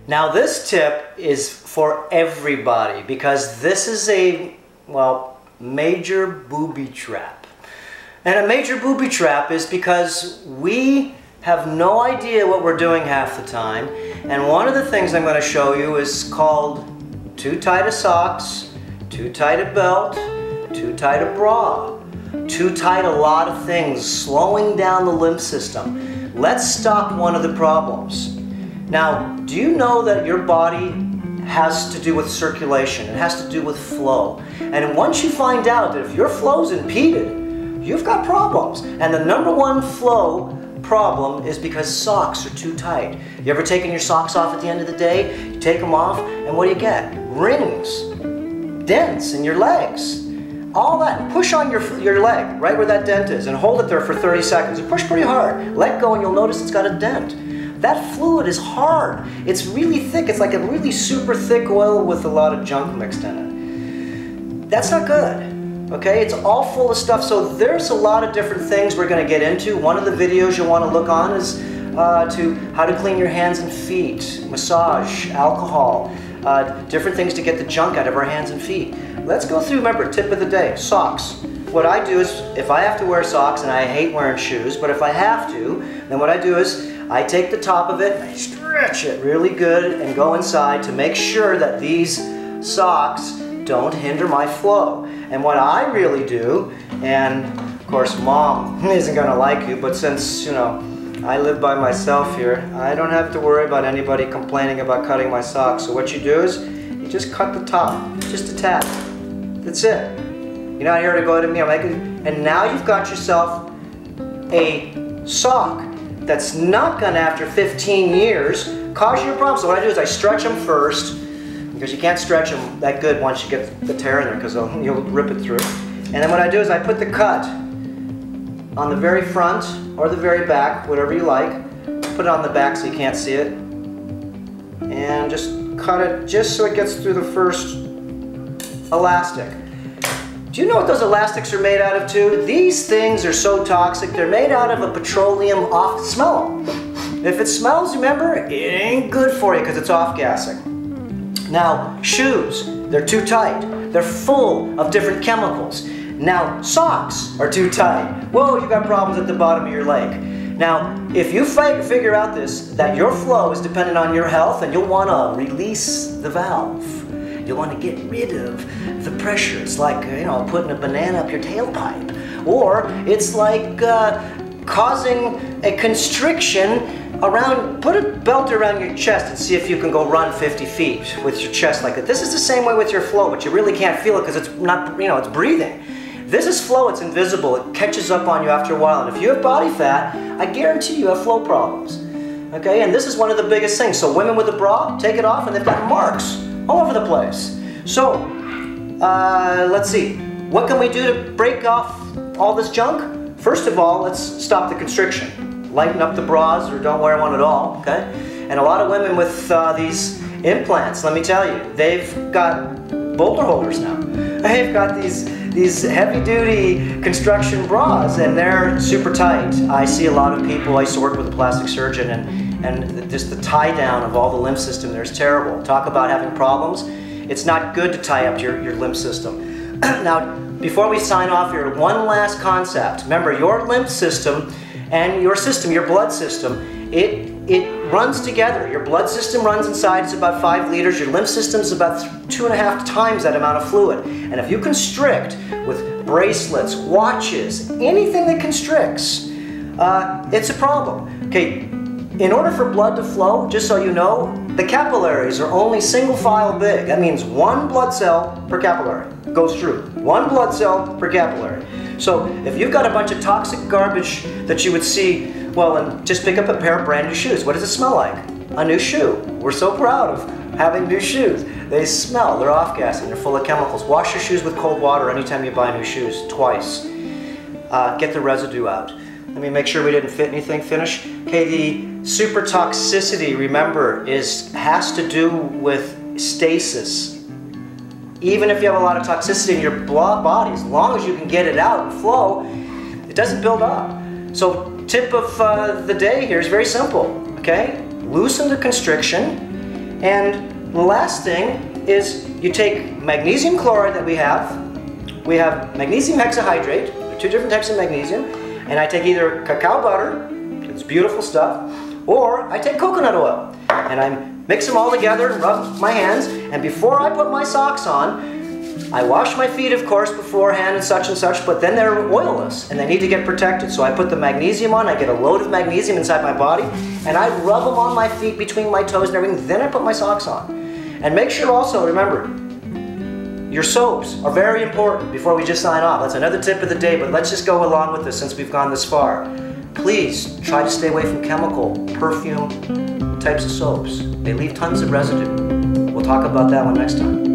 Now this tip is for everybody because this is a, well, major booby trap. And a major booby trap is because we have no idea what we're doing half the time. And one of the things I'm going to show you is called too tight a socks, too tight a belt, too tight a bra, too tight a lot of things, slowing down the lymph system. Let's stop one of the problems. Now, do you know that your body has to do with circulation? It has to do with flow. And once you find out that if your flow's impeded, you've got problems. And the number one flow problem is because socks are too tight. You ever taken your socks off at the end of the day? You take them off, and what do you get? Rings, dents in your legs. All that. Push on your leg, right where that dent is, and hold it there for 30 seconds. And push pretty hard. Let go, and you'll notice it's got a dent. That fluid is hard. It's really thick. It's like a really super thick oil with a lot of junk mixed in it. That's not good. Okay, it's all full of stuff. So there's a lot of different things we're going to get into. One of the videos you'll want to look on is to how to clean your hands and feet, massage, alcohol, different things to get the junk out of our hands and feet. Let's go through, remember, tip of the day, socks. What I do is, if I have to wear socks, and I hate wearing shoes, but if I have to, then what I do is I take the top of it, and I stretch it really good and go inside to make sure that these socks don't hinder my flow. And what I really do, and of course Mom isn't going to like you, but since, you know, I live by myself here, I don't have to worry about anybody complaining about cutting my socks. So what you do is, you just cut the top, just a tap. That's it. You're not here to go to me, and now you've got yourself a sock that's not going to, after 15 years, cause you a problem. So what I do is I stretch them first, because you can't stretch them that good once you get the tear in there, because you'll rip it through. And then what I do is I put the cut on the very front or the very back, whatever you like. Put it on the back so you can't see it. And just cut it just so it gets through the first elastic. Do you know what those elastics are made out of too? These things are so toxic, they're made out of a petroleum smell. If it smells, remember, it ain't good for you because it's off-gassing. Now, shoes, they're too tight. They're full of different chemicals. Now, socks are too tight. Whoa, you got problems at the bottom of your leg. Now, if you figure out that your flow is dependent on your health, and you'll want to release the valve. You want to get rid of the pressure. It's like, you know, putting a banana up your tailpipe. Or it's like causing a constriction around, put a belt around your chest and see if you can go run 50 feet with your chest like that. This is the same way with your flow, but you really can't feel it because it's not, you know, it's breathing. This is flow, it's invisible. It catches up on you after a while. And if you have body fat, I guarantee you have flow problems. Okay, and this is one of the biggest things. So women with a bra, take it off and they've got marks all over the place. So, let's see. What can we do to break off all this junk? First of all, let's stop the constriction. Lighten up the bras or don't wear one at all, okay? And a lot of women with these implants, let me tell you, they've got boulder holders now. They've got these heavy-duty construction bras and they're super tight. I see a lot of people, I used to work with a plastic surgeon, and just the tie down of all the lymph system there is terrible. Talk about having problems. It's not good to tie up your lymph system. Now, before we sign off here, one last concept. Remember, your lymph system and your system, your blood system, it runs together. Your blood system runs inside, it's about 5 liters. Your lymph system is about 2.5 times that amount of fluid. And if you constrict with bracelets, watches, anything that constricts, it's a problem. Okay. In order for blood to flow, just so you know, the capillaries are only single file big. That means 1 blood cell per capillary goes through. 1 blood cell per capillary. So if you've got a bunch of toxic garbage that you would see, well, and just pick up a pair of brand new shoes. What does it smell like? A new shoe. We're so proud of having new shoes. They smell, they're off-gassing, they're full of chemicals. Wash your shoes with cold water anytime you buy new shoes, twice. Get the residue out. Let me make sure we didn't fit anything. Finish. Okay, the super toxicity, remember, has to do with stasis. Even if you have a lot of toxicity in your body, as long as you can get it out and flow, it doesn't build up. So tip of the day here is very simple. Okay, loosen the constriction And the last thing is you take magnesium chloride that we have magnesium hexahydrate, 2 different types of magnesium, and I take either cacao butter, it's beautiful stuff, or I take coconut oil, and I mix them all together and rub my hands, and before I put my socks on, I wash my feet, of course, beforehand and such, but then they're oilless and they need to get protected. So I put the magnesium on, I get a load of magnesium inside my body, and I rub them on my feet between my toes and everything, then I put my socks on. And make sure also, remember, your soaps are very important before we just sign off. That's another tip of the day, but let's just go along with this since we've gone this far. Please try to stay away from chemical, perfume types of soaps. They leave tons of residue. We'll talk about that one next time.